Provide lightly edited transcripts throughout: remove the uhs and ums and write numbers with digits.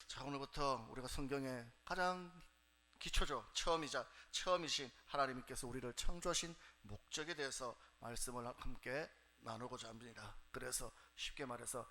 자, 오늘부터 우리가 성경의 가장 기초죠. 처음이신 하나님께서 우리를 창조하신 목적에 대해서 말씀을 함께 나누고자 합니다. 그래서 쉽게 말해서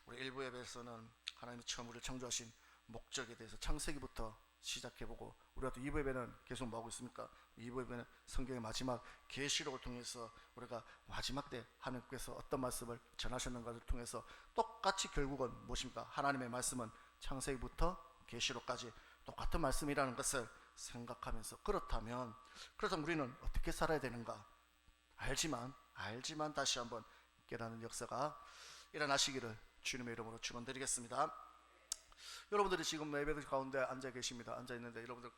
우리 일부 예배에서는 하나님이 처음 우리를 창조하신 목적에 대해서 창세기부터 시작해보고, 우리가 또 2부 예배는 계속 뭐하고 있습니까? 2부 예배는 성경의 마지막 계시록을 통해서 우리가 마지막 때 하나님께서 어떤 말씀을 전하셨는가를 통해서 똑같이 결국은 무엇입니까? 하나님의 말씀은 창세기부터 계시록까지 똑같은 말씀이라는 것을 생각하면서, 그렇다면 우리는 어떻게 살아야 되는가? 알지만 다시 한번 깨닫는 역사가 일어나시기를 주님의 이름으로 축원드리겠습니다. 여러분들이 지금 예배 가운데 앉아 계십니다. 앉아 있는데 여러분들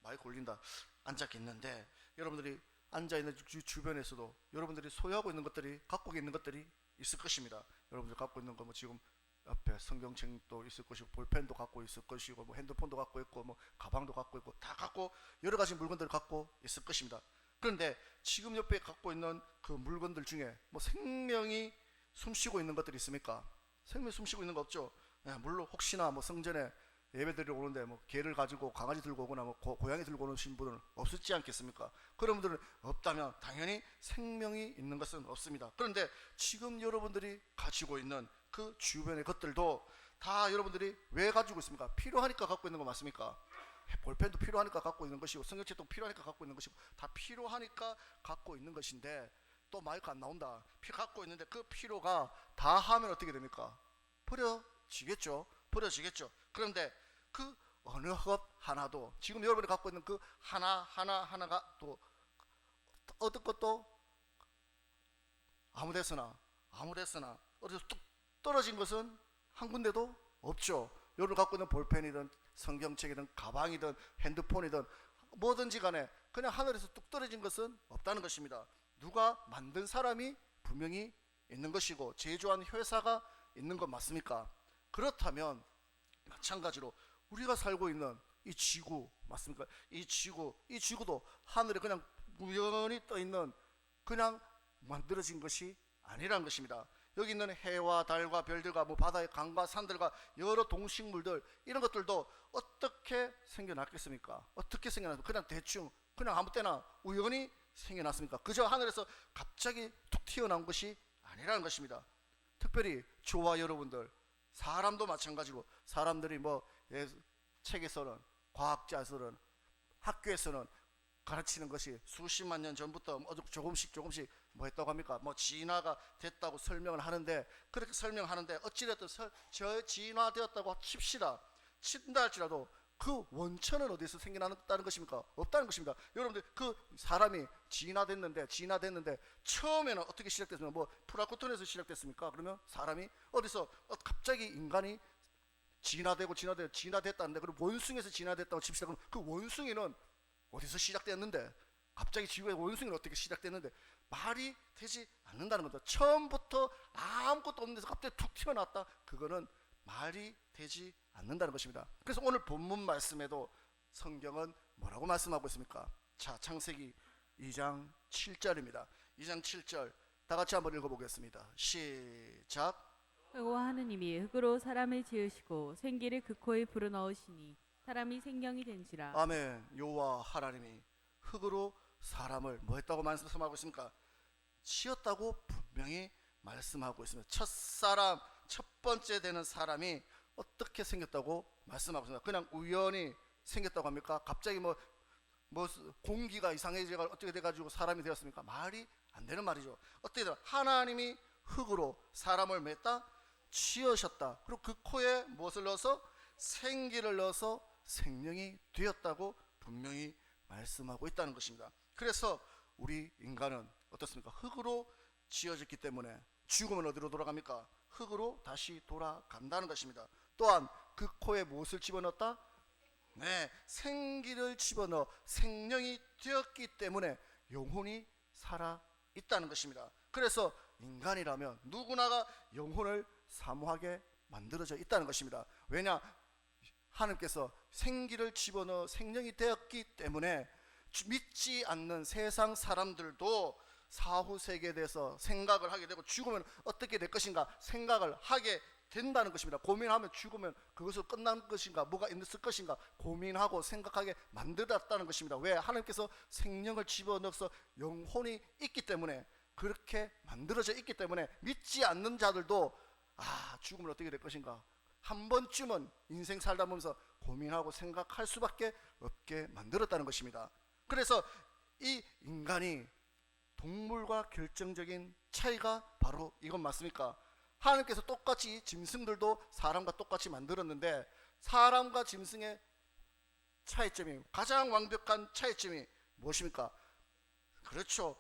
많이 걸린다. 앉아 있는데 여러분들이 앉아 있는 주변에서도 여러분들이 소유하고 있는 것들이, 갖고 있는 것들이 있을 것입니다. 여러분들 갖고 있는 거 뭐 지금 앞에 성경책도 있을 것이고, 볼펜도 갖고 있을 것이고, 뭐 핸드폰도 갖고 있고, 뭐 가방도 갖고 있고, 다 갖고 여러 가지 물건들을 갖고 있을 것입니다. 그런데 지금 옆에 갖고 있는 그 물건들 중에 뭐 생명이 숨쉬고 있는 것들이 있습니까? 생명이 숨쉬고 있는 거 없죠. 물론 혹시나 뭐 성전에 예배드리러 오는데 뭐 개를 가지고 강아지 들고 오거나 뭐 고양이 들고 오신 분은 없었지 않겠습니까? 그런 분들은 없다면 당연히 생명이 있는 것은 없습니다. 그런데 지금 여러분들이 가지고 있는 그 주변의 것들도 다 여러분들이 왜 가지고 있습니까? 필요하니까 갖고 있는 거 맞습니까? 볼펜도 필요하니까 갖고 있는 것이고, 성경책도 필요하니까 갖고 있는 것이고, 다 필요하니까 갖고 있는 것인데, 또 마이크 안 나온다. 갖고 있는데 그 필요가 다 하면 어떻게 됩니까? 버려지겠죠. 그런데 그 어느 것 하나도, 지금 여러분이 갖고 있는 그 하나가 또 어떤 것도 아무데서나 어디서 뚝 떨어진 것은 한 군데도 없죠. 여러분 갖고 있는 볼펜이든 성경책이든 가방이든 핸드폰이든 뭐든지 간에 그냥 하늘에서 뚝 떨어진 것은 없다는 것입니다. 누가 만든 사람이 분명히 있는 것이고, 제조한 회사가 있는 것 맞습니까? 그렇다면 마찬가지로 우리가 살고 있는 이 지구 맞습니까? 이 지구도 하늘에 그냥 우연히 떠 있는, 그냥 만들어진 것이 아니라는 것입니다. 여기 있는 해와 달과 별들과 뭐 바다의 강과 산들과 여러 동식물들, 이런 것들도 어떻게 생겨났겠습니까? 어떻게 생겨났습니까? 그냥 대충, 그냥 아무 때나 우연히 생겨났습니까? 그저 하늘에서 갑자기 툭 튀어나온 것이 아니라는 것입니다. 특별히 저와 여러분들, 사람도 마찬가지로, 사람들이 뭐 책에서는, 과학자에서는, 학교에서는 가르치는 것이 수십만 년 전부터 조금씩 뭐 했다고 합니까? 뭐 진화가 됐다고 설명을 하는데, 그렇게 설명하는데 어찌됐든 저 진화되었다고 친다 할지라도 그 원천은 어디서 생겨났다는 것입니까? 없다는 것입니다. 여러분들, 그 사람이 진화됐는데 처음에는 어떻게 시작됐습니까? 뭐 플라크톤에서 시작됐습니까? 그러면 사람이 어디서 갑자기 인간이 진화됐다는데, 그리고 원숭이에서 진화됐다고 칩시다. 그럼 그 원숭이는 어디서 시작됐는데, 갑자기 지구의 원숭이는 어떻게 시작됐는데, 말이 되지 않는다는 겁니다. 처음부터 아무것도 없는 데서 갑자기 툭 튀어나왔다, 그거는 말이 되지 않는다는 것입니다. 그래서 오늘 본문 말씀에도 성경은 뭐라고 말씀하고 있습니까? 자, 창세기 2장 7절입니다. 2장 7절 다 같이 한번 읽어보겠습니다. 시작. 여호와 하느님이 흙으로 사람을 지으시고 생기를 그 코에 불어넣으시니 사람이 생명이 된지라. 아멘. 여호와 하나님이 흙으로 사람을 뭐 했다고 말씀하고 있습니까? 지었다고 분명히 말씀하고 있습니다. 첫 번째 되는 사람이 어떻게 생겼다고 말씀하고 있습니다. 그냥 우연히 생겼다고 합니까? 갑자기 뭐 공기가 이상해지가 어떻게 돼가지고 사람이 되었습니까? 말이 안 되는 말이죠. 어떻게 되나, 하나님이 흙으로 사람을 맸다, 지으셨다. 그리고 그 코에 무엇을 넣어서? 생기를 넣어서 생명이 되었다고 분명히 말씀하고 있다는 것입니다. 그래서 우리 인간은 어떻습니까? 흙으로 지어졌기 때문에 죽으면 어디로 돌아갑니까? 흙으로 다시 돌아간다는 것입니다. 또한 그 코에 무엇을 집어넣었다? 네, 생기를 집어넣어 생명이 되었기 때문에 영혼이 살아 있다는 것입니다. 그래서 인간이라면 누구나가 영혼을 사모하게 만들어져 있다는 것입니다. 왜냐? 하나님께서 생기를 집어넣어 생명이 되었기 때문에 믿지 않는 세상 사람들도 사후 세계에 대해서 생각을 하게 되고, 죽으면 어떻게 될 것인가 생각을 하게 된다는 것입니다. 고민하면 죽으면 그것으로 끝난 것인가, 뭐가 있을 것인가 고민하고 생각하게 만들었다는 것입니다. 왜? 하나님께서 생명을 집어넣어서 영혼이 있기 때문에, 그렇게 만들어져 있기 때문에 믿지 않는 자들도 죽으면 어떻게 될 것인가 한 번쯤은 인생 살다 보면서 고민하고 생각할 수밖에 없게 만들었다는 것입니다. 그래서 이 인간이 동물과 결정적인 차이가 바로 이것 맞습니까? 하나님께서 똑같이 짐승들도 사람과 똑같이 만들었는데, 사람과 짐승의 차이점이, 가장 완벽한 차이점이 무엇입니까? 그렇죠.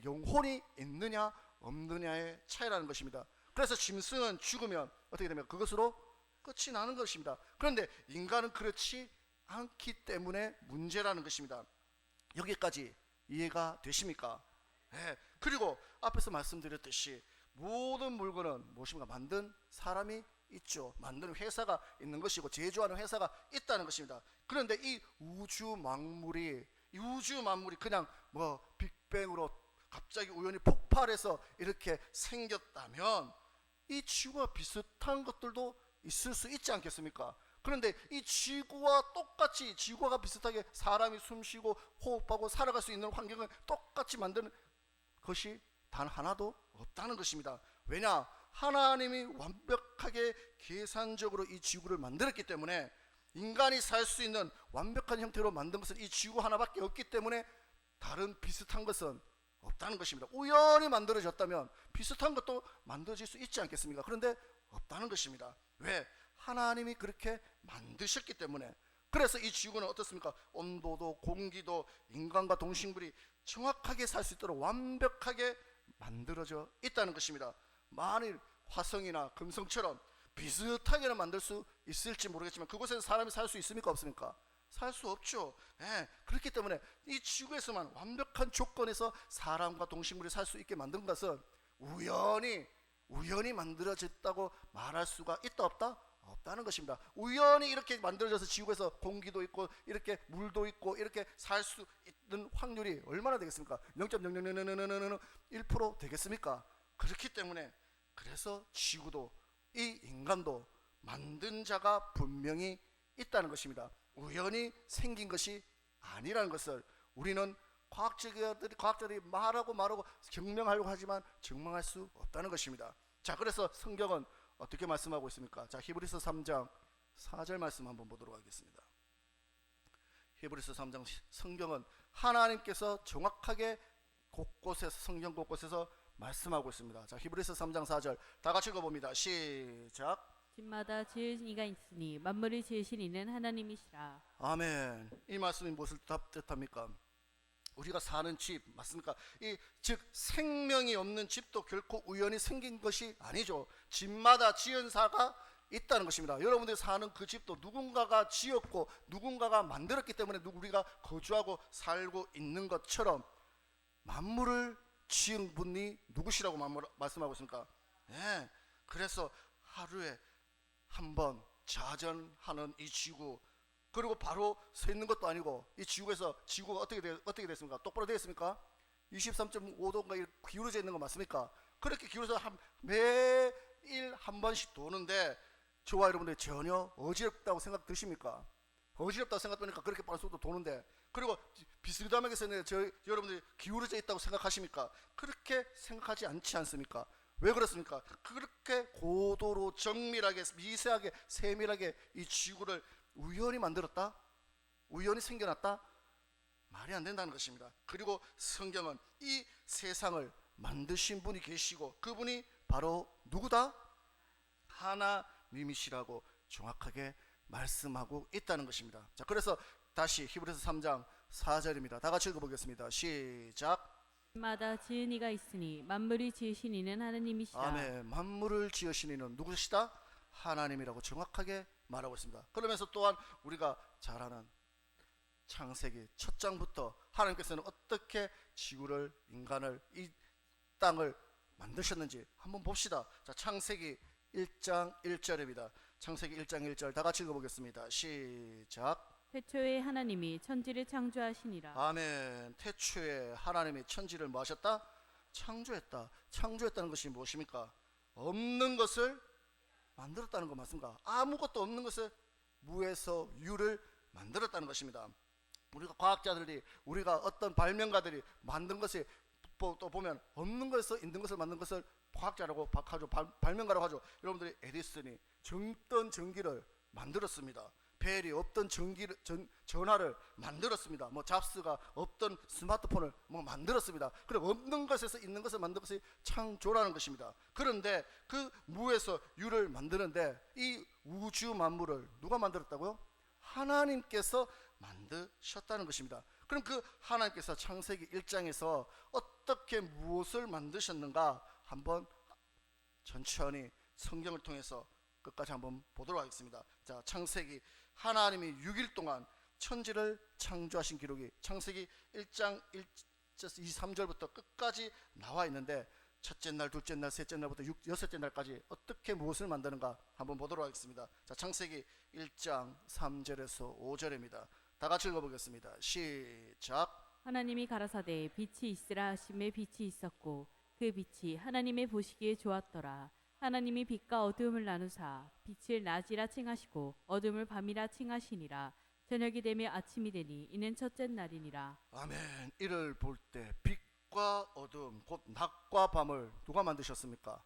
영혼이 있느냐 없느냐의 차이라는 것입니다. 그래서 짐승은 죽으면 어떻게 되면 그것으로 끝이 나는 것입니다. 그런데 인간은 그렇지 않기 때문에 문제라는 것입니다. 여기까지 이해가 되십니까? 네. 그리고 앞에서 말씀드렸듯이 모든 물건은 무엇입니까? 만든 사람이 있죠. 만드는 회사가 있는 것이고 제조하는 회사가 있다는 것입니다. 그런데 이 우주 만물이 그냥 빅뱅으로 갑자기 우연히 폭발해서 이렇게 생겼다면 이 지구와 비슷한 것들도 있을 수 있지 않겠습니까? 그런데 이 지구와 똑같이, 지구와 비슷하게 사람이 숨쉬고 호흡하고 살아갈 수 있는 환경을 똑같이 만드는 것이 단 하나도 없다는 것입니다. 왜냐? 하나님이 완벽하게 계산적으로 이 지구를 만들었기 때문에, 인간이 살 수 있는 완벽한 형태로 만든 것은 이 지구 하나밖에 없기 때문에 다른 비슷한 것은 없다는 것입니다. 우연히 만들어졌다면 비슷한 것도 만들어질 수 있지 않겠습니까? 그런데 없다는 것입니다. 왜? 하나님이 그렇게 만드셨기 때문에. 그래서 이 지구는 어떻습니까? 온도도 공기도 인간과 동식물이 정확하게 살 수 있도록 완벽하게 만들어져 있다는 것입니다. 만일 화성이나 금성처럼 비슷하게는 만들 수 있을지 모르겠지만 그곳에서 사람이 살 수 있습니까? 없습니까? 살 수 없죠. 그렇기 때문에 이 지구에서만 완벽한 조건에서 사람과 동식물이 살 수 있게 만든 것은 우연히 만들어졌다고 말할 수가 있다 없다? 없다는 것입니다. 우연히 이렇게 만들어져서 지구에서 공기도 있고 이렇게 물도 있고 이렇게 살 수 있는 확률이 얼마나 되겠습니까? 0.00001% 되겠습니까? 그렇기 때문에, 그래서 지구도 이 인간도 만든 자가 분명히 있다는 것입니다. 우연히 생긴 것이 아니라는 것을 우리는 과학자들이 말하고 증명하려고 하지만 증명할 수 없다는 것입니다. 자, 그래서 성경은 어떻게 말씀하고 있습니까? 자, 히브리서 3장 4절 말씀 한번 보도록 하겠습니다. 히브리서 3장, 성경은 하나님께서 정확하게 성경 곳곳에서 말씀하고 있습니다. 자, 히브리서 3장 4절 다 같이 읽어봅니다. 시작. 집마다 지은 이가 있으니 만물을 지으신 이는 하나님이시라. 아멘. 이 말씀이 무엇을 뜻합니까? 우리가 사는 집 맞습니까? 즉 생명이 없는 집도 결코 우연히 생긴 것이 아니죠. 집마다 지은사가 있다는 것입니다. 여러분들이 사는 그 집도 누군가가 지었고 누군가가 만들었기 때문에 우리가 거주하고 살고 있는 것처럼 만물을 지은 분이 누구시라고 말씀하고 있습니까? 네. 그래서 하루에 한 번 자전하는 이 지구, 그리고 바로 서 있는 것도 아니고 이 지구가 어떻게 됐습니까? 똑바로 되었습니까? 23.5도가 기울어져 있는 거 맞습니까? 그렇게 기울어서 매일 한 번씩 도는데 저와 여러분들이 전혀 어지럽다고 생각 드십니까? 어지럽다고 생각하니까 그렇게 빠른 속도 도는데, 그리고 비스듬하게 여러분들이 기울어져 있다고 생각하십니까? 그렇게 생각하지 않지 않습니까? 왜 그렇습니까? 그렇게 고도로 정밀하게 미세하게 세밀하게 이 지구를 우연히 만들었다? 우연히 생겨났다? 말이 안 된다는 것입니다. 그리고 성경은 이 세상을 만드신 분이 계시고 그분이 바로 누구다? 하나님이시라고 정확하게 말씀하고 있다는 것입니다. 자, 그래서 다시 히브리서 3장 4절입니다. 다 같이 읽어보겠습니다. 시작. 집마다 지은 이가 있으니 만물을 지으신 이는 하나님이시라. 아멘. 만물을 지으신 이는 누구시다? 하나님이라고 정확하게 말하고 있습니다. 그러면서 또한 우리가 잘 아는 창세기 첫 장부터 하나님께서는 어떻게 지구를, 인간을, 이 땅을 만드셨는지 한번 봅시다. 자, 창세기 1장 1절입니다. 창세기 1장 1절 다 같이 읽어보겠습니다. 시작. 태초에 하나님이 천지를 창조하시니라. 아멘. 태초에 하나님이 천지를 뭐 하셨다? 창조했다. 창조했다는 것이 무엇입니까? 없는 것을 만들었다는 거 맞습니까? 아무것도 없는 것을 무에서 유를 만들었다는 것입니다. 우리가 과학자들이, 우리가 어떤 발명가들이 만든 것이 또 보면 없는 것에서 있는 것을 만든 것을 과학자라고 하죠. 발명가라고 하죠. 여러분들이 에디슨이 없던 전기를 만들었습니다. 벨이 없던 전화를 만들었습니다. 뭐 잡스가 없던 스마트폰을 만들었습니다. 그리고 없는 것에서 있는 것을 만든 것이 창조라는 것입니다. 그런데 그 무에서 유를 만드는데 이 우주 만물을 누가 만들었다고요? 하나님께서 만드셨다는 것입니다. 그럼 그 하나님께서 창세기 1장에서 어떻게 무엇을 만드셨는가 한번 천천히 성경을 통해서 끝까지 한번 보도록 하겠습니다. 자, 창세기, 하나님이 6일 동안 천지를 창조하신 기록이 창세기 1장 23절부터 끝까지 나와 있는데, 첫째 날, 둘째 날, 셋째 날부터 여섯째 날까지 어떻게 무엇을 만드는가 한번 보도록 하겠습니다. 자, 창세기 1장 3절에서 5절입니다. 다 같이 읽어보겠습니다. 시작. 하나님이 가라사대 빛이 있으라 하심에 빛이 있었고 그 빛이 하나님의 보시기에 좋았더라. 하나님이 빛과 어두움을 나누사 빛을 낮이라 칭하시고 어둠을 밤이라 칭하시니라. 저녁이 되며 아침이 되니 이는 첫째 날이니라. 아멘. 이를 볼 때 빛과 어둠, 곧 낮과 밤을 누가 만드셨습니까?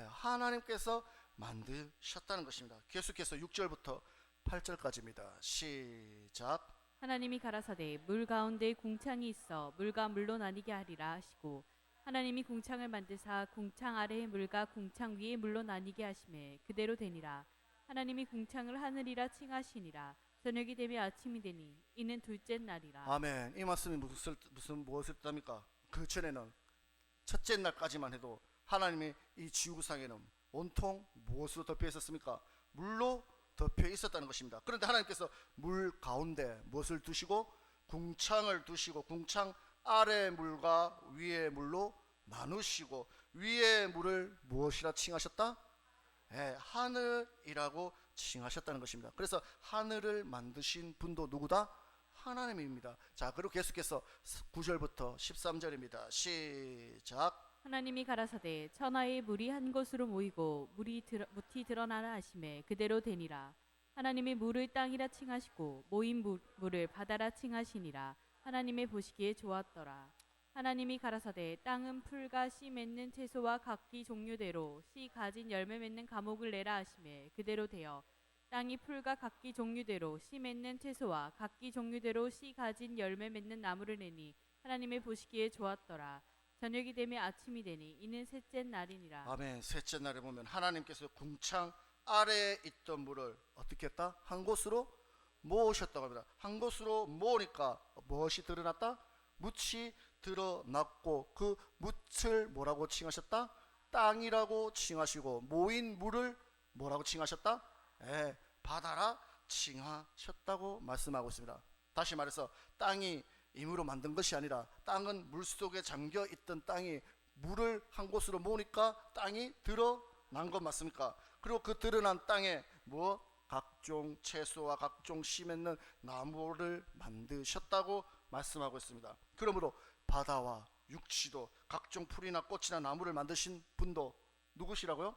하나님께서 만드셨다는 것입니다. 계속해서 6절부터 8절까지입니다. 시작. 하나님이 가라사대 물 가운데 궁창이 있어 물과 물로 나뉘게 하리라 하시고 하나님이 궁창을 만드사 궁창 아래의 물과 궁창 위의 물로 나뉘게 하심에 그대로 되니라. 하나님이 궁창을 하늘이라 칭하시니라. 저녁이 되며 아침이 되니 이는 둘째 날이라. 아멘. 이 말씀이 무엇을 뜻합니까? 그 전에는 첫째 날까지만 해도 하나님이 이 지구상에는 온통 무엇으로 덮여 있었습니까? 물로 덮여 있었다는 것입니다. 그런데 하나님께서 물 가운데 무엇을 두시고 궁창을 두시고 궁창 아래 물과 위의 물로 나누시고 위의 물을 무엇이라 칭하셨다? 하늘이라고 칭하셨다는 것입니다. 그래서 하늘을 만드신 분도 누구다? 하나님입니다. 자, 그리고 계속해서 9절부터 13절입니다. 시작. 하나님이 가라사대 천하의 물이 한 곳으로 모이고 무티 드러나라 하심에 그대로 되니라. 하나님이 물을 땅이라 칭하시고 모인 물을 바다라 칭하시니라. 하나님의 보시기에 좋았더라. 하나님이 가라사대 땅은 풀과 씨 맺는 채소와 각기 종류대로 씨 가진 열매 맺는 과목을 내라 하심에 그대로 되어 땅이 풀과 각기 종류대로 씨 맺는 채소와 각기 종류대로 씨 가진 열매 맺는 나무를 내니 하나님의 보시기에 좋았더라. 저녁이 되며 아침이 되니 이는 셋째 날이니라. 아멘. 셋째 날에 보면 하나님께서 궁창 아래에 있던 물을 어떻게 했다? 한 곳으로 모으셨다고 합니다. 한 곳으로 모으니까 무엇이 드러났다? 묻이 드러났고 그 묻을 뭐라고 칭하셨다? 땅이라고 칭하시고 모인 물을 뭐라고 칭하셨다? 바다라 칭하셨다고 말씀하고 있습니다. 다시 말해서 땅이 임으로 만든 것이 아니라 땅은 물속에 잠겨 있던 땅이 물을 한 곳으로 모으니까 땅이 드러난 것 맞습니까? 그리고 그 드러난 땅에 각종 채소와 각종 씨 맺는 나무를 만드셨다고 말씀하고 있습니다. 그러므로 바다와 육지도 각종 풀이나 꽃이나 나무를 만드신 분도 누구시라고요?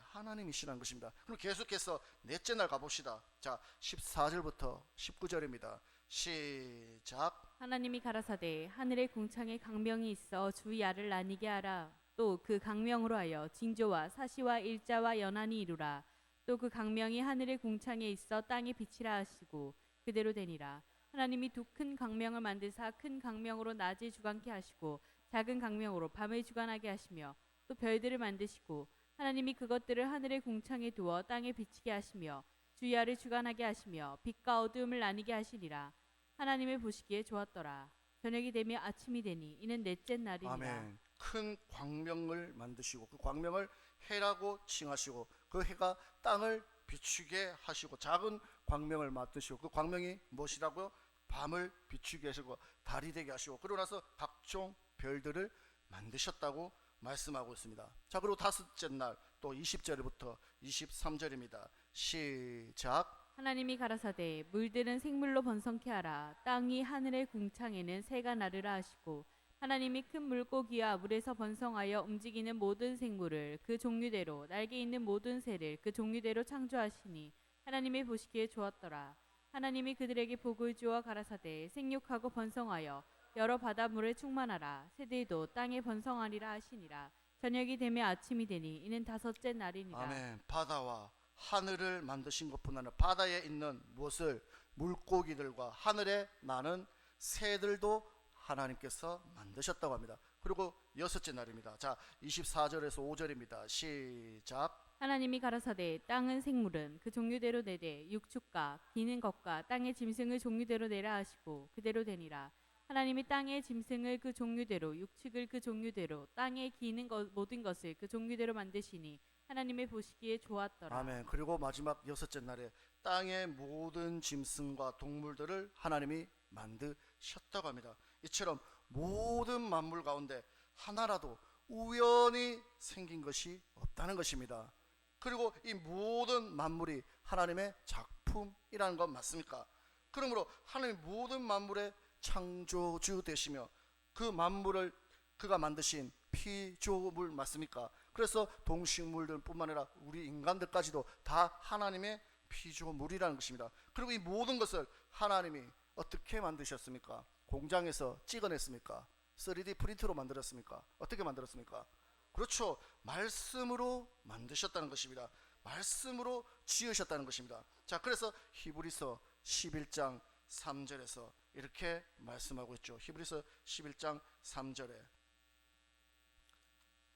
하나님이시라는 것입니다. 그럼 계속해서 넷째 날 가봅시다. 자, 14절부터 19절입니다. 시작. 하나님이 가라사대 하늘에 궁창에 강명이 있어 주야를 나뉘게 하라. 또 그 강명으로 하여 징조와 사시와 일자와 연한이 이루라. 또 그 강명이 하늘의 궁창에 있어 땅에 비치라 하시고 그대로 되니라. 하나님이 두 큰 강명을 만드사 큰 강명으로 낮에 주관케 하시고 작은 강명으로 밤을 주관하게 하시며 또 별들을 만드시고 하나님이 그것들을 하늘의 궁창에 두어 땅에 비치게 하시며 주야를 주관하게 하시며 빛과 어두움을 나뉘게 하시니라. 하나님의 보시기에 좋았더라. 저녁이 되며 아침이 되니 이는 넷째 날이니라. 아멘. 큰 광명을 만드시고 그 광명을 해라고 칭하시고 그 해가 땅을 비추게 하시고 작은 광명을 만드시고 그 광명이 무엇이라고요? 밤을 비추게 하시고 달이 되게 하시고 그러고 나서 각종 별들을 만드셨다고 말씀하고 있습니다. 자, 그리고 다섯째 날 또 20절부터 23절입니다. 시작. 하나님이 가라사대 물들은 생물로 번성케 하라. 땅이 하늘의 궁창에는 새가 나르라 하시고 하나님이 큰 물고기와 물에서 번성하여 움직이는 모든 생물을 그 종류대로 날개 있는 모든 새를 그 종류대로 창조하시니 하나님이 보시기에 좋았더라. 하나님이 그들에게 복을 주어 가라사대 생육하고 번성하여 여러 바닷물에 충만하라. 새들도 땅에 번성하리라 하시니라. 저녁이 되며 아침이 되니 이는 다섯째 날이니라. 아멘. 바다와 하늘을 만드신 것뿐 아니라 바다에 있는 무엇을 물고기들과 하늘에 나는 새들도 하나님께서 만드셨다고 합니다. 그리고 여섯째 날입니다. 자, 24절에서 5절입니다. 시작. 하나님이 가라사대 땅은 생물은 그 종류대로 내되 육축과 기는 것과 땅의 짐승을 종류대로 내라 하시고 그대로 되니라. 하나님이 땅의 짐승을 그 종류대로 육축을 그 종류대로 땅에 기는 모든 것을 그 종류대로 만드시니 하나님의 보시기에 좋았더라. 아멘. 그리고 마지막 여섯째 날에 땅의 모든 짐승과 동물들을 하나님이 만드셨다고 합니다. 이처럼 모든 만물 가운데 하나라도 우연히 생긴 것이 없다는 것입니다. 그리고 이 모든 만물이 하나님의 작품이라는 건 맞습니까? 그러므로 하나님 모든 만물의 창조주 되시며 그 만물을 그가 만드신 피조물 맞습니까? 그래서 동식물들 뿐만 아니라 우리 인간들까지도 다 하나님의 피조물이라는 것입니다. 그리고 이 모든 것을 하나님이 어떻게 만드셨습니까? 공장에서 찍어냈습니까? 3D 프린터로 만들었습니까? 어떻게 만들었습니까? 그렇죠. 말씀으로 만드셨다는 것입니다. 말씀으로 지으셨다는 것입니다. 자, 그래서 히브리서 11장 3절에서 이렇게 말씀하고 있죠. 히브리서 11장 3절에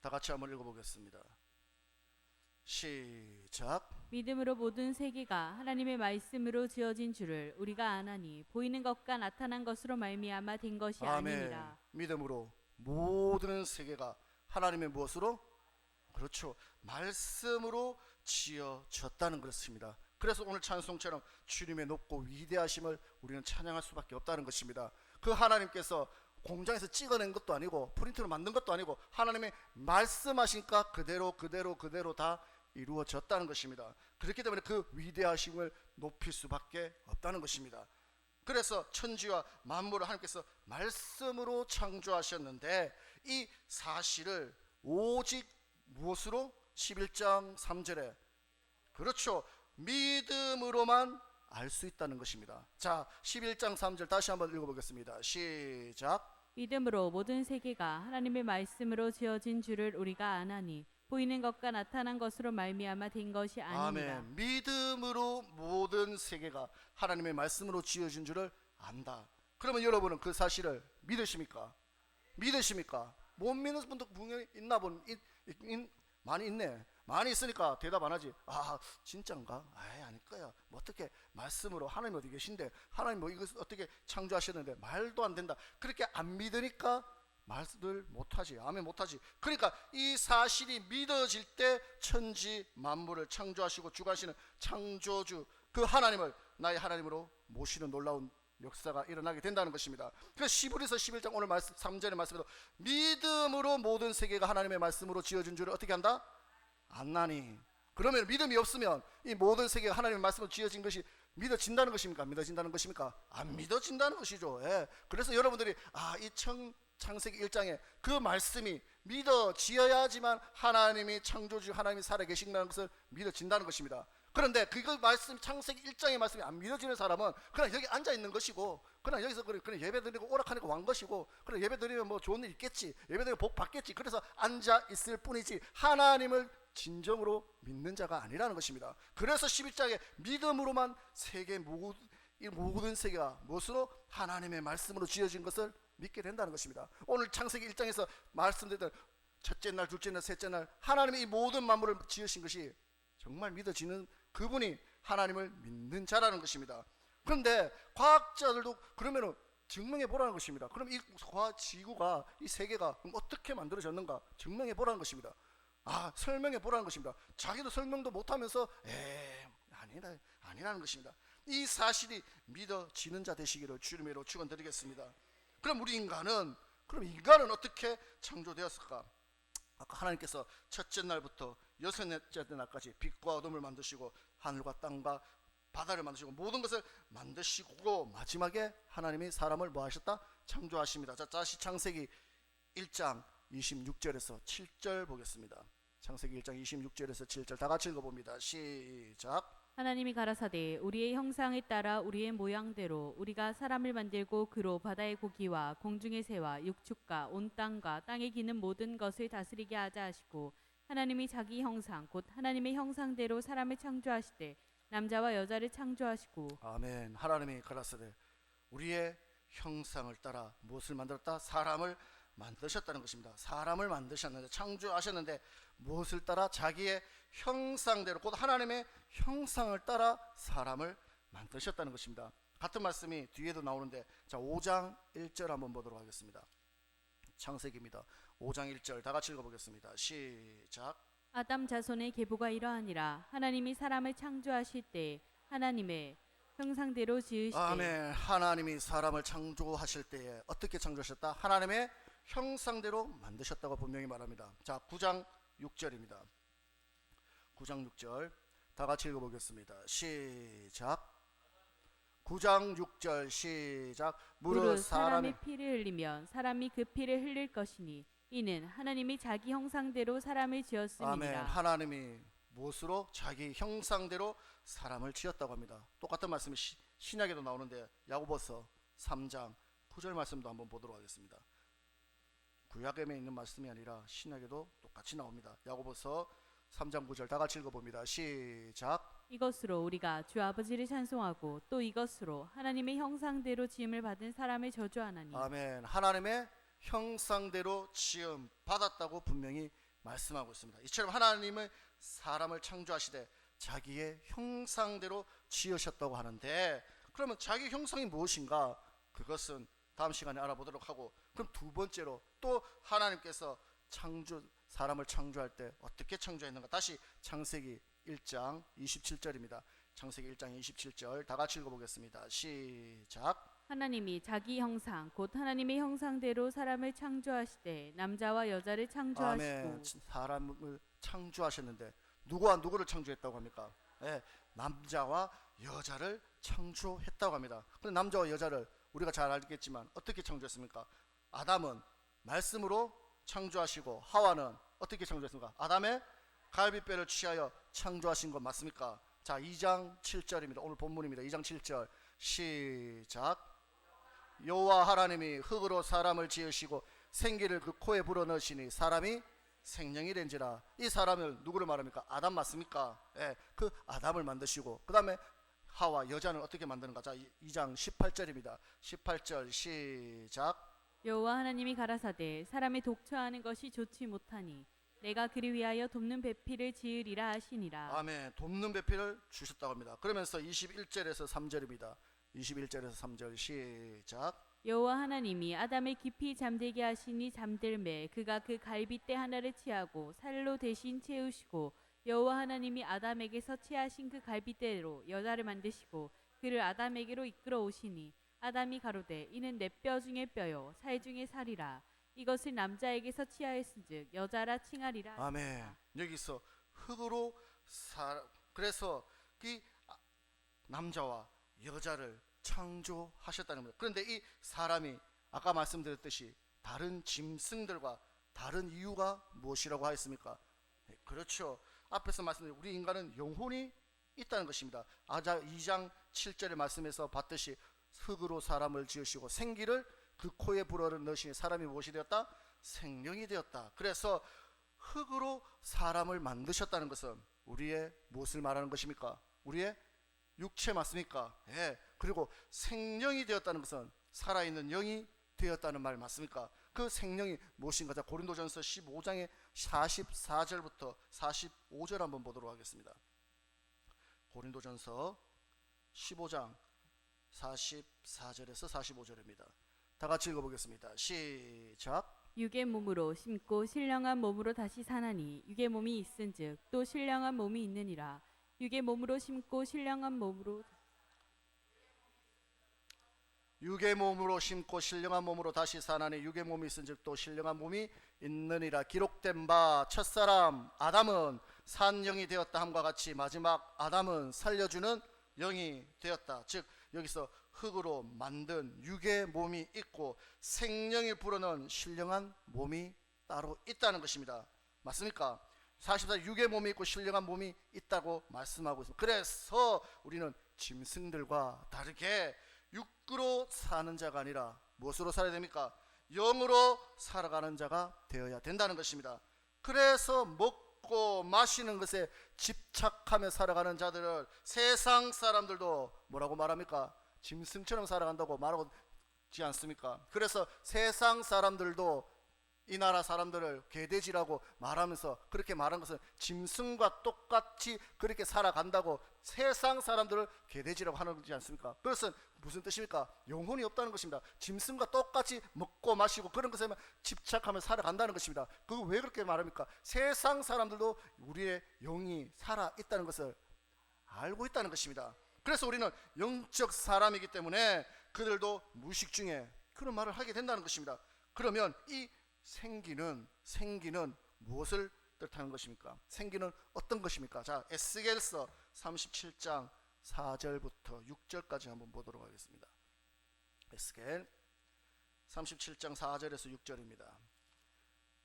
다 같이 한번 읽어보겠습니다. 시작. 믿음으로 모든 세계가 하나님의 말씀으로 지어진 줄을 우리가 아나니 보이는 것과 나타난 것으로 말미암아 된 것이 아멘. 아니니라. 믿음으로 모든 세계가 하나님의 무엇으로? 그렇죠. 말씀으로 지어졌다는 것입니다. 그래서 오늘 찬송처럼 주님의 높고 위대하심을 우리는 찬양할 수밖에 없다는 것입니다. 그 하나님께서 공장에서 찍어낸 것도 아니고 프린트로 만든 것도 아니고 하나님의 말씀하시니까 그대로 다 이루어졌다는 것입니다. 그렇기 때문에 그 위대하심을 높일 수밖에 없다는 것입니다. 그래서 천지와 만물을 하나님께서 말씀으로 창조하셨는데 이 사실을 오직 무엇으로? 11장 3절에 그렇죠. 믿음으로만 알 수 있다는 것입니다. 자, 11장 3절 다시 한번 읽어보겠습니다. 시작. 믿음으로 모든 세계가 하나님의 말씀으로 지어진 줄을 우리가 아나니 보이는 것과 나타난 것으로 말미암아 된 것이 아니니라. 아멘. 믿음으로 모든 세계가 하나님의 말씀으로 지어진 줄을 안다. 그러면 여러분은 그 사실을 믿으십니까? 믿으십니까? 못 믿는 분도 분명히 있나 많이 있네. 많이 있으니까 대답 안 하지. 아, 진짜인가? 아닐 거야. 뭐 어떻게 말씀으로 하나님 어디 계신데 하나님 뭐 이것을 어떻게 창조하셨는데 말도 안 된다. 그렇게 안 믿으니까 말을 못하지. 아멘 못하지. 그러니까 이 사실이 믿어질 때 천지 만물을 창조하시고 주관하시는 창조주 그 하나님을 나의 하나님으로 모시는 놀라운 역사가 일어나게 된다는 것입니다. 그래서 히브리서 11장 오늘 말씀 3절의 말씀에도 믿음으로 모든 세계가 하나님의 말씀으로 지어진 줄을 어떻게 한다? 안나니. 그러면 믿음이 없으면 이 모든 세계가 하나님의 말씀으로 지어진 것이 믿어진다는 것입니까? 믿어진다는 것입니까? 안 믿어진다는 것이죠. 예. 그래서 여러분들이 이 창세기 1장에 그 말씀이 믿어지어야지만 하나님이 창조주 하나님이 살아계신다는 것을 믿어진다는 것입니다. 그런데 그걸 말씀 창세기 1장의 말씀이 안 믿어지는 사람은 그냥 여기 앉아 있는 것이고 그냥 여기서 그냥 예배 드리고 오락하니까 왕 것이고 그냥 예배 드리면 뭐 좋은 일 있겠지 예배 드리면 복 받겠지 그래서 앉아 있을 뿐이지 하나님을 진정으로 믿는 자가 아니라는 것입니다. 그래서 11장에 믿음으로만 세계 모든 세계가 무엇으로? 하나님의 말씀으로 지어진 것을 믿게 된다는 것입니다. 오늘 창세기 1장에서 말씀드렸던 첫째 날, 둘째 날, 셋째 날 하나님이 이 모든 만물을 지으신 것이 정말 믿어지는 그분이 하나님을 믿는 자라는 것입니다. 그런데 과학자들도 그러면은 증명해 보라는 것입니다. 그럼 이 지구가 이 세계가 그럼 어떻게 만들어졌는가 증명해 보라는 것입니다. 설명해 보라는 것입니다. 자기도 설명도 못하면서 아니라는 것입니다. 이 사실이 믿어지는 자 되시기를 주님으로 축원드리겠습니다. 그럼 인간은 어떻게 창조되었을까? 아까 하나님께서 첫째 날부터 여섯째 날까지 빛과 어둠을 만드시고 하늘과 땅과 바다를 만드시고 모든 것을 만드시고 마지막에 하나님이 사람을 뭐 하셨다? 창조하십니다. 자, 다시 창세기 1장 26절에서 7절 보겠습니다. 창세기 1장 26절에서 7절 다 같이 읽어봅니다. 시작. 하나님이 가라사대 우리의 형상에 따라 우리의 모양대로 우리가 사람을 만들고 그로 바다의 고기와 공중의 새와 육축과 온 땅과 땅에 기는 모든 것을 다스리게 하자 하시고 하나님이 자기 형상 곧 하나님의 형상대로 사람을 창조하시되 남자와 여자를 창조하시고 아멘. 하나님이 가라사대 우리의 형상을 따라 무엇을 만들었다? 사람을 만드셨다는 것입니다. 사람을 만드셨는데 창조하셨는데 무엇을 따라? 자기의 형상대로 곧 하나님의 형상을 따라 사람을 만드셨다는 것입니다. 같은 말씀이 뒤에도 나오는데 자 5장 1절 한번 보도록 하겠습니다. 창세기입니다. 5장 1절 다 같이 읽어보겠습니다. 시작. 아담 자손의 계보가 이러하니라 하나님이 사람을 창조하실 때 하나님의 형상대로 지으시되 아멘. 하나님이 사람을 창조하실 때에 어떻게 창조하셨다? 하나님의 형상대로 만드셨다고 분명히 말합니다. 자 9장 6절입니다. 9장 6절 다 같이 읽어보겠습니다. 시작. 9장 6절 시작. 무릇 사람의 피를 흘리면 사람이 그 피를 흘릴 것이니 이는 하나님이 자기 형상대로 사람을 아멘. 지었음이니라. 하나님이 무엇으로? 자기 형상대로 사람을 지었다고 합니다. 똑같은 말씀이 신약에도 나오는데 야고보서 3장 9절 말씀도 한번 보도록 하겠습니다. 구약에 있는 말씀이 아니라 신약에도 똑같이 나옵니다. 야고보서 3장 9절 다 같이 읽어봅니다. 시작. 이것으로 우리가 주 아버지를 찬송하고 또 이것으로 하나님의 형상대로 지음을 받은 사람을 저주하나니. 아멘. 하나님의 형상대로 지음 받았다고 분명히 말씀하고 있습니다. 이처럼 하나님은 사람을 창조하시되 자기의 형상대로 지으셨다고 하는데 그러면 자기 형상이 무엇인가? 그것은 다음 시간에 알아보도록 하고 그럼 두 번째로 또 하나님께서 사람을 창조할 때 어떻게 창조했는가? 다시 창세기 1장 27절입니다. 창세기 1장 27절 다 같이 읽어보겠습니다. 시작. 하나님이 자기 형상 곧 하나님의 형상대로 사람을 창조하시되 남자와 여자를 창조하시고. 아멘. 사람을 창조하셨는데 누구와 누구를 창조했다고 합니까? 네, 남자와 여자를 창조했다고 합니다. 그런데 남자와 여자를 우리가 잘 알겠지만 어떻게 창조했습니까? 아담은 말씀으로 창조하시고 하와는 어떻게 창조했습니까? 아담의 갈비뼈를 취하여 창조하신 것 맞습니까? 자 2장 7절입니다. 오늘 본문입니다. 2장 7절 시작. 여호와 하나님이 흙으로 사람을 지으시고 생기를 그 코에 불어넣으시니 사람이 생명이 된지라. 이 사람을 누구를 말합니까? 아담 맞습니까? 예, 그 아담을 만드시고 그 다음에 하와 여자는 어떻게 만드는가? 자 2장 18절입니다. 18절 시작. 여호와 하나님이 가라사대 사람이 독처하는 것이 좋지 못하니 내가 그리 위하여 돕는 배필을 지으리라 하시니라. 아멘. 돕는 배필을 주셨다고 합니다. 그러면서 21절에서 3절입니다. 21절에서 3절 시작. 여호와 하나님이 아담을 깊이 잠들게 하시니 잠들매 그가 그 갈빗대 하나를 취하고 살로 대신 채우시고 여호와 하나님이 아담에게서 취하신 그 갈빗대로 여자를 만드시고 그를 아담에게로 이끌어 오시니 아담이 가로되 이는 내 뼈 중에 뼈요 살 중에 살이라. 이것을 남자에게서 취하였은즉 여자라 칭하리라. 아멘. 여기서 흙으로 그래서 이 남자와 여자를 창조하셨다는 겁니다. 그런데 이 사람이 아까 말씀드렸듯이 다른 짐승들과 다른 이유가 무엇이라고 하였습니까? 네, 그렇죠. 앞에서 말씀드린 우리 인간은 영혼이 있다는 것입니다. 2장 7절의 말씀에서 봤듯이 흙으로 사람을 지으시고 생기를 그 코에 불어넣으시니 사람이 무엇이 되었다? 생명이 되었다. 그래서 흙으로 사람을 만드셨다는 것은 우리의 무엇을 말하는 것입니까? 우리의 육체 맞습니까? 예. 그리고 생명이 되었다는 것은 살아있는 영이 되었다는 말 맞습니까? 그 생명이 무엇인가? 자, 고린도전서 15장의 44절부터 45절 한번 보도록 하겠습니다. 고린도전서 15장 44절에서 45절입니다. 다 같이 읽어보겠습니다. 시작. 육의 몸으로 심고 신령한 몸으로 다시 사나니 육의 몸이 있은즉 또 신령한 몸이 있느니라. 육의 몸으로 심고 신령한 몸으로 육의 몸으로 심고 신령한 몸으로 다시 사나니 육의 몸이 있은즉 또 신령한 몸이 있느니라. 기록된 바 첫사람 아담은 산 영이 되었다 함과 같이 마지막 아담은 살려주는 영이 되었다. 즉 여기서 흙으로 만든 육의 몸이 있고 생명이 불어넣은 신령한 몸이 따로 있다는 것입니다. 맞습니까? 44 육의 몸이 있고 신령한 몸이 있다고 말씀하고 있습니다. 그래서 우리는 짐승들과 다르게 육으로 사는 자가 아니라 무엇으로 살아야 됩니까? 영으로 살아가는 자가 되어야 된다는 것입니다. 그래서 먹고 마시는 것에 집착하며 살아가는 자들을 세상 사람들도 뭐라고 말합니까? 짐승처럼 살아간다고 말하지 않습니까? 그래서 세상 사람들도 이 나라 사람들을 개돼지라고 말하면서 그렇게 말한 것은 짐승과 똑같이 그렇게 살아간다고 세상 사람들을 개돼지라고 하는 거지 않습니까? 그것은 무슨 뜻입니까? 영혼이 없다는 것입니다. 짐승과 똑같이 먹고 마시고 그런 것에만 집착하며 살아간다는 것입니다. 그거 왜 그렇게 말합니까? 세상 사람들도 우리의 영이 살아있다는 것을 알고 있다는 것입니다. 그래서 우리는 영적 사람이기 때문에 그들도 무의식 중에 그런 말을 하게 된다는 것입니다. 그러면 이 생기는 무엇을 뜻하는 것입니까? 생기는 어떤 것입니까? 자, 에스겔서 37장 4절부터 6절까지 한번 보도록 하겠습니다. 에스겔 37장 4절에서 6절입니다.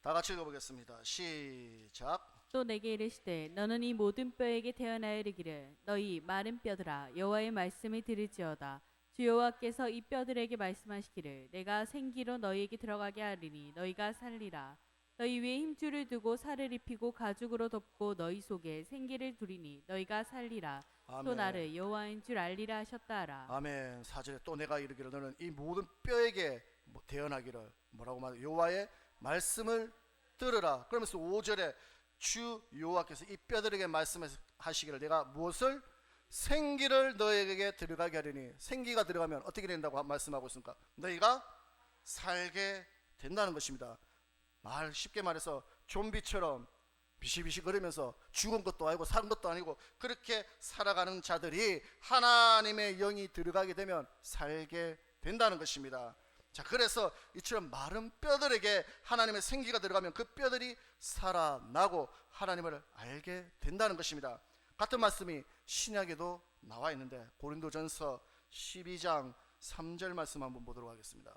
다 같이 읽어보겠습니다. 시작. 또 내게 이르시되 너는 이 모든 뼈에게 태어나여 이르기를 너희 마른 뼈들아 여호와의 말씀을 들을지어다. 주 여호와께서 이 뼈들에게 말씀하시기를 내가 생기로 너희에게 들어가게 하리니 너희가 살리라. 너희 위에 힘줄을 두고 살을 입히고 가죽으로 덮고 너희 속에 생기를 두리니 너희가 살리라. 또 아멘. 나를 여호와인 줄 알리라 하셨다 하라. 아멘. 4절에 또 내가 이르기를 너는 이 모든 뼈에게 태어나기를 뭐라고 말해? 여호와의 말씀을 들으라. 그러면서 5절에 주 여호와께서 이 뼈들에게 말씀하시기를 내가 무엇을 생기를 너에게 들어가게 하리니 생기가 들어가면 어떻게 된다고 말씀하고 있습니까? 너희가 살게 된다는 것입니다. 말 쉽게 말해서 좀비처럼 비실비실 거리면서 죽은 것도 아니고 산 것도 아니고 그렇게 살아가는 자들이 하나님의 영이 들어가게 되면 살게 된다는 것입니다. 자, 그래서 이처럼 마른 뼈들에게 하나님의 생기가 들어가면 그 뼈들이 살아나고 하나님을 알게 된다는 것입니다. 같은 말씀이 신약에도 나와 있는데 고린도전서 12장 3절 말씀 한번 보도록 하겠습니다.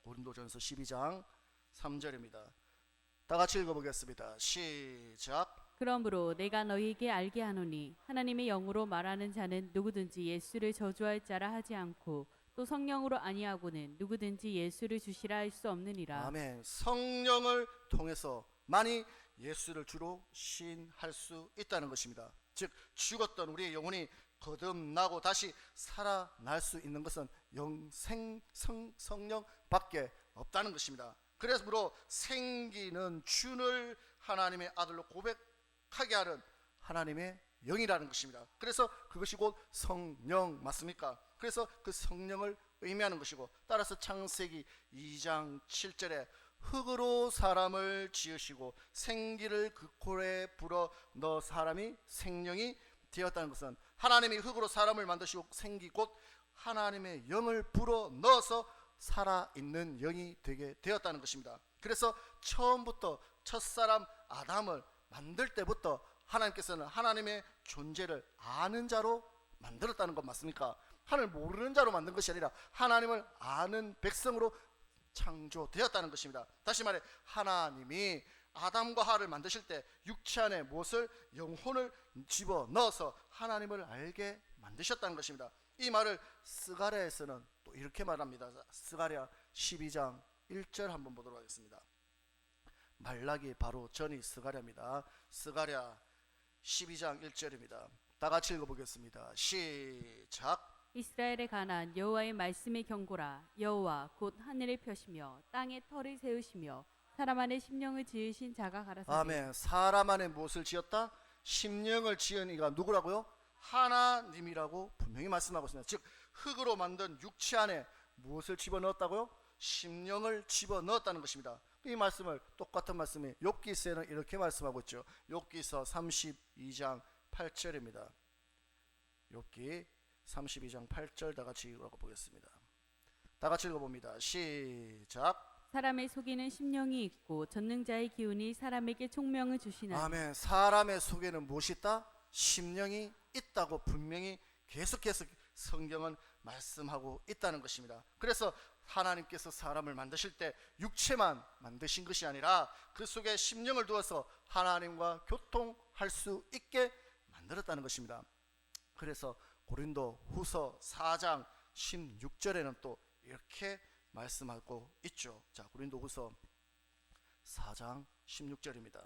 고린도전서 12장 3절입니다. 다 같이 읽어보겠습니다. 시작. 그러므로 내가 너희에게 알게 하노니 하나님의 영으로 말하는 자는 누구든지 예수를 저주할 자라 하지 않고 또 성령으로 아니하고는 누구든지 예수를 주시라 할 수 없느니라. 아멘. 성령을 통해서만이 예수를 주로 시인할 수 있다는 것입니다. 즉 죽었던 우리의 영혼이 거듭나고 다시 살아날 수 있는 것은 성령밖에 없다는 것입니다. 그래서 생기는 주를 하나님의 아들로 고백하게 하는 하나님의 영이라는 것입니다. 그래서 그것이 곧 성령 맞습니까? 그래서 그 성령을 의미하는 것이고 따라서 창세기 2장 7절에 흙으로 사람을 지으시고 생기를 그 코에 불어 넣어 사람이 생명이 되었다는 것은 하나님이 흙으로 사람을 만드시고 생기 곧 하나님의 영을 불어 넣어서 살아있는 영이 되게 되었다는 것입니다. 그래서 처음부터 첫사람 아담을 만들 때부터 하나님께서는 하나님의 존재를 아는 자로 만들었다는 것 맞습니까? 하나님을 모르는 자로 만든 것이 아니라 하나님을 아는 백성으로 창조되었다는 것입니다. 다시 말해 하나님이 아담과 하와를 만드실 때 육체 안에 무엇을 영혼을 집어넣어서 하나님을 알게 만드셨다는 것입니다. 이 말을 스가랴에서는 또 이렇게 말합니다. 스가랴 12장 1절 한번 보도록 하겠습니다. 말라기 바로 전이 스가랴입니다. 스가랴 12장 1절입니다. 다 같이 읽어보겠습니다. 시작. 이스라엘에 관한 여호와의 말씀의 경고라. 여호와 곧 하늘을 펴시며 땅에 터를 세우시며 사람 안에 심령을 지으신 자가 가라사대. 아멘. 사람 안에 무엇을 지었다? 심령을 지은 이가 누구라고요? 하나님이라고 분명히 말씀하고 있습니다. 즉 흙으로 만든 육체 안에 무엇을 집어넣었다고요? 심령을 집어넣었다는 것입니다. 이 말씀을 똑같은 말씀이 욥기서에는 이렇게 말씀하고 있죠. 욥기서 32장 8절입니다. 욥기 32장 8절 다 같이 읽어보겠습니다. 다 같이 읽어봅니다. 시작. 사람의 속에는 심령이 있고 전능자의 기운이 사람에게 총명을 주시나니. 아멘. 사람의 속에는 무엇이 있다? 심령이 있다고 분명히 계속해서 성경은 말씀하고 있다는 것입니다. 그래서 하나님께서 사람을 만드실 때 육체만 만드신 것이 아니라 그 속에 심령을 두어서 하나님과 교통할 수 있게 만들었다는 것입니다. 그래서 고린도 후서 4장 16절에는 또 이렇게 말씀하고 있죠. 자, 고린도 후서 4장 16절입니다.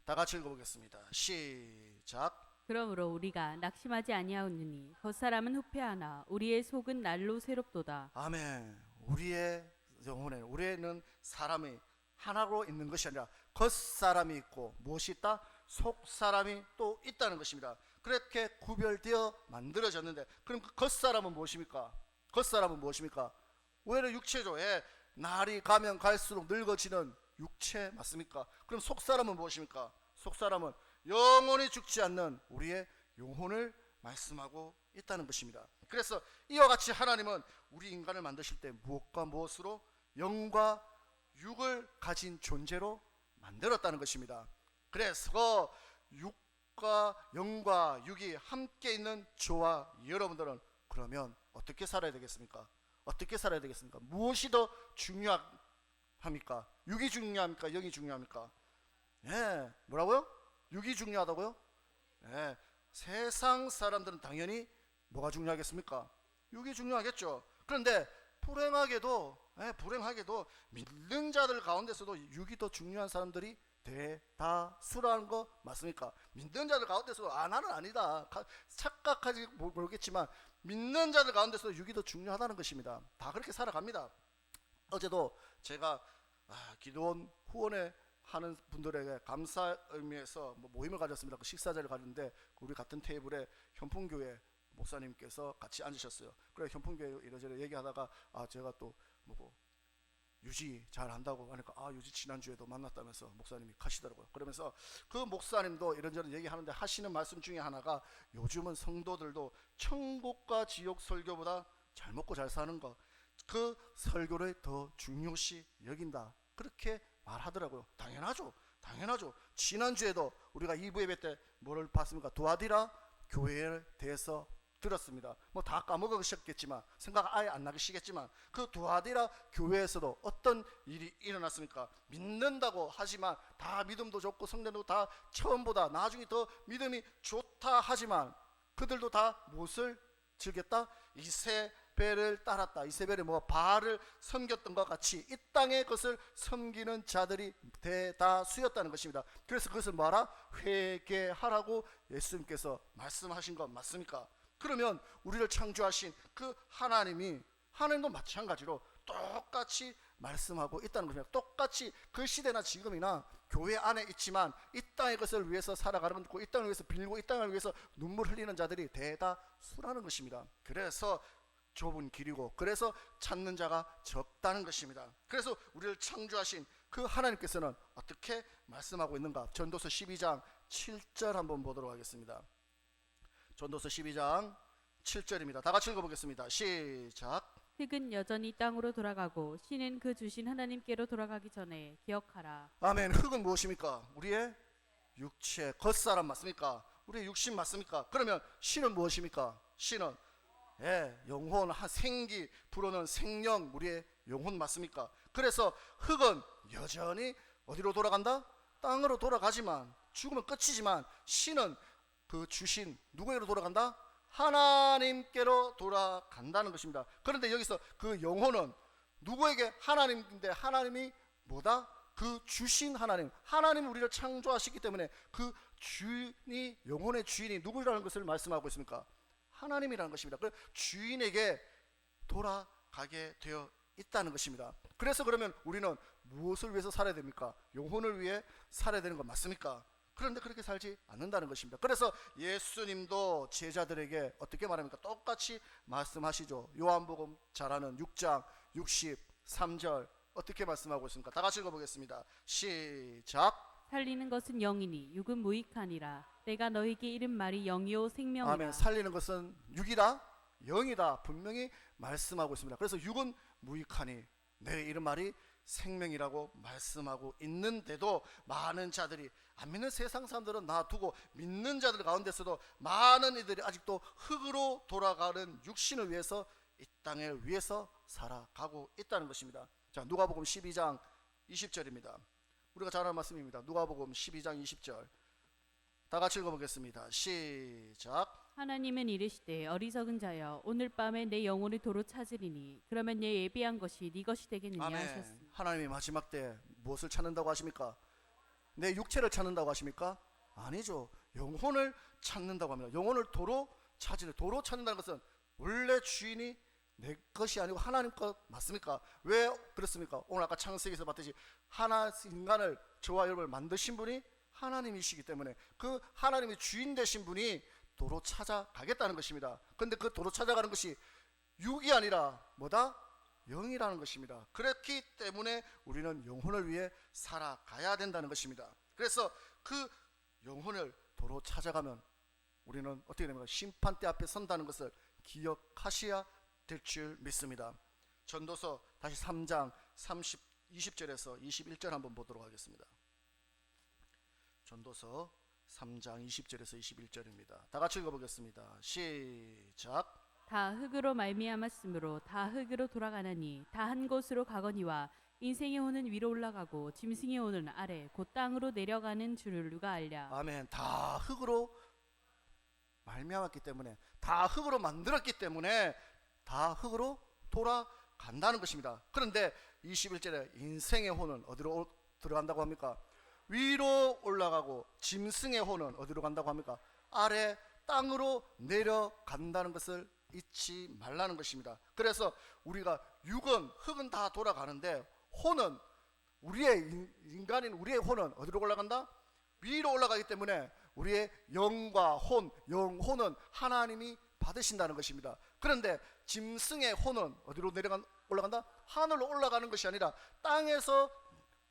다 같이 읽어보겠습니다. 시작. 그러므로 우리가 낙심하지 아니하오느니 겉사람은 후패하나 우리의 속은 날로 새롭도다. 아멘. 우리의 영혼에 우리는 사람이 하나로 있는 것이 아니라 겉사람이 있고 무엇이 있다? 속사람이 또 있다는 것입니다. 그렇게 구별되어 만들어졌는데 그럼 그 겉사람은 무엇입니까? 겉사람은 무엇입니까? 오히려 육체죠. 예, 날이 가면 갈수록 늙어지는 육체 맞습니까? 그럼 속사람은 무엇입니까? 속사람은 영원히 죽지 않는 우리의 영혼을 말씀하고 있다는 것입니다. 그래서 이와 같이 하나님은 우리 인간을 만드실 때 무엇과 무엇으로? 영과 육을 가진 존재로 만들었다는 것입니다. 그래서 육과 영과 육이 함께 있는 저와 여러분들은 그러면 어떻게 살아야 되겠습니까? 어떻게 살아야 되겠습니까? 무엇이 더 중요합니까? 육이 중요합니까? 영이 중요합니까? 예, 뭐라고요? 육이 중요하다고요? 예, 세상 사람들은 당연히 뭐가 중요하겠습니까? 육이 중요하겠죠. 그런데 불행하게도 믿는 자들 가운데서도 육이 더 중요한 사람들이 대다수라는 거 맞습니까? 믿는 자들 가운데서도 나는 아니다 착각하지 모르겠지만 믿는 자들 가운데서도 육이 더 중요하다는 것입니다. 다 그렇게 살아갑니다. 어제도 제가 기도원 후원회 하는 분들에게 감사 의미에서 모임을 가졌습니다. 그 식사 자리를 가졌는데 우리 같은 테이블에 현풍교회 목사님께서 같이 앉으셨어요. 그래 현풍교회 이러저러 얘기하다가 제가 또 뭐고 유지 잘 한다고 하니까 유지 지난주에도 만났다면서 목사님이 가시더라고요. 그러면서 그 목사님도 이런저런 얘기하는데 하시는 말씀 중에 하나가 요즘은 성도들도 천국과 지옥 설교보다 잘 먹고 잘 사는 것, 그 설교를 더 중요시 여긴다 그렇게 말하더라고요. 당연하죠. 지난주에도 우리가 2부 예배 때 뭐를 봤습니까? 두아디라 교회에 대해서 들었습니다. 뭐 다 까먹으셨겠지만 생각 아예 안 나시겠지만 그 두아디라 교회에서도 어떤 일이 일어났습니까? 믿는다고 하지만 다 믿음도 좋고 성령도 다 처음보다 나중에 더 믿음이 좋다 하지만 그들도 다 무엇을 즐겼다? 이세벨을 따랐다. 이세벨이 바알을 섬겼던 것 같이 이 땅의 것을 섬기는 자들이 대다수였다는 것입니다. 그래서 그것을 뭐하라? 회개하라고 예수님께서 말씀하신 것 맞습니까? 그러면 우리를 창조하신 그 하나님도 마찬가지로 똑같이 말씀하고 있다는 것입니다. 똑같이 그 시대나 지금이나 교회 안에 있지만 이 땅의 것을 위해서 살아가는 것고 이 땅을 위해서 빌고 이 땅을 위해서 눈물 흘리는 자들이 대다수라는 것입니다. 그래서 좁은 길이고 그래서 찾는 자가 적다는 것입니다. 그래서 우리를 창조하신 그 하나님께서는 어떻게 말씀하고 있는가? 전도서 12장 7절 한번 보도록 하겠습니다. 전도서 12장 7절입니다. 다 같이 읽어보겠습니다. 시작. 흙은 여전히 땅으로 돌아가고 신은 그 주신 하나님께로 돌아가기 전에 기억하라. 아멘. 흙은 무엇입니까? 우리의 육체, 겉사람 맞습니까? 우리의 육신 맞습니까? 그러면 신은 무엇입니까? 신은 영혼, 생기 불어넣은 생명, 우리의 영혼 맞습니까? 그래서 흙은 여전히 어디로 돌아간다? 땅으로 돌아가지만 죽으면 끝이지만 신은 그 주신 누구에게로 돌아간다? 하나님께로 돌아간다는 것입니다. 그런데 여기서 그 영혼은 누구에게? 하나님인데 하나님이 뭐다? 그 주신 하나님 우리를 창조하셨기 때문에 그 주인이 영혼의 주인이 누구라는 것을 말씀하고 있습니까? 하나님이라는 것입니다. 그 주인에게 돌아가게 되어 있다는 것입니다. 그래서 그러면 우리는 무엇을 위해서 살아야 됩니까? 영혼을 위해 살아야 되는 것 맞습니까? 그런데 그렇게 살지 않는다는 것입니다. 그래서 예수님도 제자들에게 어떻게 말합니까? 똑같이 말씀하시죠. 요한복음 잘 아는 6장 63절 어떻게 말씀하고 있습니까? 다 같이 읽어보겠습니다. 시작. 살리는 것은 영이니 육은 무익하니라. 내가 너희에게 이른 말이 영이요 생명이라. 아멘. 살리는 것은 육이다 영이다 분명히 말씀하고 있습니다. 그래서 육은 무익하니 내가 이른 말이 생명이라고 말씀하고 있는데도 많은 자들이, 안 믿는 세상 사람들은 놔두고 믿는 자들 가운데서도 많은 이들이 아직도 흙으로 돌아가는 육신을 위해서 이 땅에 위해서 살아가고 있다는 것입니다. 자, 누가복음 12장 20절입니다. 우리가 잘 아는 말씀입니다. 누가복음 12장 20절 다 같이 읽어보겠습니다. 시작. 하나님은 이르시되 어리석은 자여 오늘 밤에 내 영혼을 도로 찾으리니 그러면 내 예비한 것이 네 것이 되겠느냐 아멘. 하셨습니다. 하나님이 마지막 때 무엇을 찾는다고 하십니까? 내 육체를 찾는다고 하십니까? 아니죠. 영혼을 찾는다고 합니다. 영혼을 도로 찾으려. 도로 찾는다는 것은 원래 주인이 내 것이 아니고 하나님 것 맞습니까? 왜 그렇습니까? 오늘 아까 창세기에서 봤듯이 하나 인간을, 저와 여러분을 만드신 분이 하나님이시기 때문에 그 하나님이 주인 되신 분이 도로 찾아가겠다는 것입니다. 그런데 그 도로 찾아가는 것이 육이 아니라 뭐다? 영이라는 것입니다. 그렇기 때문에 우리는 영혼을 위해 살아가야 된다는 것입니다. 그래서 그 영혼을 도로 찾아가면 우리는 어떻게 됩니까? 심판대 앞에 선다는 것을 기억하셔야 될 줄 믿습니다. 전도서 다시 3장 20절에서 21절 한번 보도록 하겠습니다. 전도서 3장 20절에서 21절입니다. 다 같이 읽어보겠습니다. 시작. 다 흙으로 말미암았으므로 다 흙으로 돌아가나니 다 한 곳으로 가거니와 인생의 혼은 위로 올라가고 짐승의 혼은 아래 곧 땅으로 내려가는 줄을 누가 알랴. 아멘. 다 흙으로 말미암았기 때문에, 다 흙으로 만들었기 때문에 다 흙으로 돌아간다는 것입니다. 그런데 21절에 인생의 혼은 어디로 들어간다고 합니까? 위로 올라가고 짐승의 혼은 어디로 간다고 합니까? 아래 땅으로 내려간다는 것을 잊지 말라는 것입니다. 그래서 우리가 육은, 흙은 다 돌아가는데 혼은, 우리의 인간인 우리의 혼은 어디로 올라간다? 위로 올라가기 때문에 우리의 영과 혼, 영혼은 하나님이 받으신다는 것입니다. 그런데 짐승의 혼은 어디로 올라간다? 하늘로 올라가는 것이 아니라 땅에서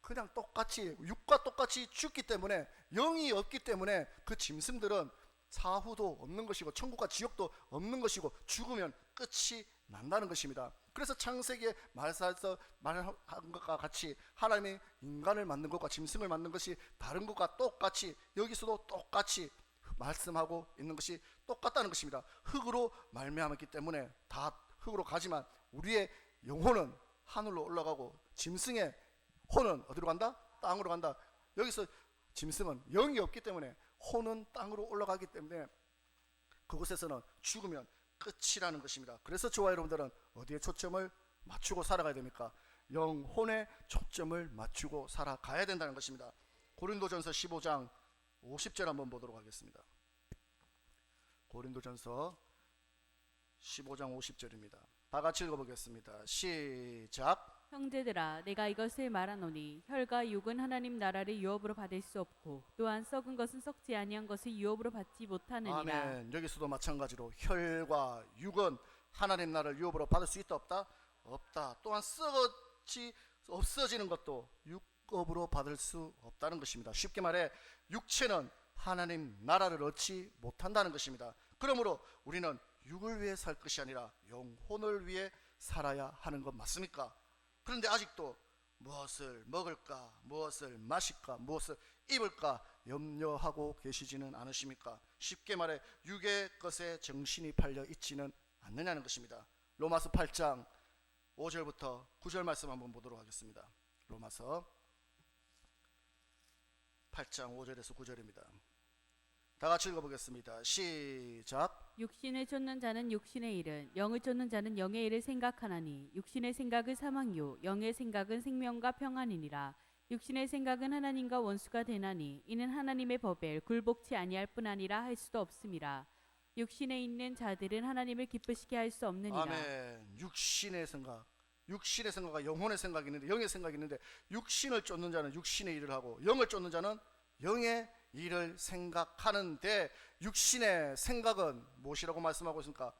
그냥 똑같이, 육과 똑같이 죽기 때문에, 영이 없기 때문에 그 짐승들은 사후도 없는 것이고 천국과 지옥도 없는 것이고 죽으면 끝이 난다는 것입니다. 그래서 창세기에 말사에서 말한 것과 같이 하나님이 인간을 만든 것과 짐승을 만든 것이 다른 것과 똑같이 여기서도 똑같이 말씀하고 있는 것이 똑같다는 것입니다. 흙으로 말미암았기 때문에 다 흙으로 가지만 우리의 영혼은 하늘로 올라가고 짐승의 혼은 어디로 간다? 땅으로 간다. 여기서 짐승은 영이 없기 때문에 혼은 땅으로 올라가기 때문에 그곳에서는 죽으면 끝이라는 것입니다. 그래서 저와 여러분들은 어디에 초점을 맞추고 살아가야 됩니까? 영혼에 초점을 맞추고 살아가야 된다는 것입니다. 고린도전서 15장 50절 한번 보도록 하겠습니다. 고린도전서 15장 50절입니다. 다 같이 읽어보겠습니다. 시작. 형제들아 내가 이것을 말하노니 혈과 육은 하나님 나라를 유업으로 받을 수 없고 또한 썩은 것은 썩지 아니한 것을 유업으로 받지 못하느니라. 아멘. 여기서도 마찬가지로 혈과 육은 하나님 나라를 유업으로 받을 수 있다 없다? 없다. 또한 썩어지 없어지는 것도 육업으로 받을 수 없다는 것입니다. 쉽게 말해 육체는 하나님 나라를 얻지 못한다는 것입니다. 그러므로 우리는 육을 위해 살 것이 아니라 영혼을 위해 살아야 하는 것 맞습니까? 그런데 아직도 무엇을 먹을까, 무엇을 마실까, 무엇을 입을까 염려하고 계시지는 않으십니까? 쉽게 말해 육의 것에 정신이 팔려 있지는 않느냐는 것입니다. 로마서 8장 5절부터 9절 말씀 한번 보도록 하겠습니다. 로마서 8장 5절에서 9절입니다. 다 같이 읽어보겠습니다. 시작. 육신을 쫓는 자는 육신의 일은, 영을 쫓는 자는 영의 일을 생각하나니 육신의 생각은 사망이요 영의 생각은 생명과 평안이니라. 육신의 생각은 하나님과 원수가 되나니 이는 하나님의 법에 굴복치 아니할 뿐 아니라 할 수도 없음이라. 육신에 있는 자들은 하나님을 기쁘시게 할 수 없느니라. 아멘. 육신의 생각, 육신의 생각과 영혼의 생각이 있는데, 영의 생각이 있는데, 육신을 쫓는 자는 육신의 일을 하고 영을 쫓는 자는 영의 일을 생각하는데, 육신의 생각은 무엇이라고 말씀하고 있습니까?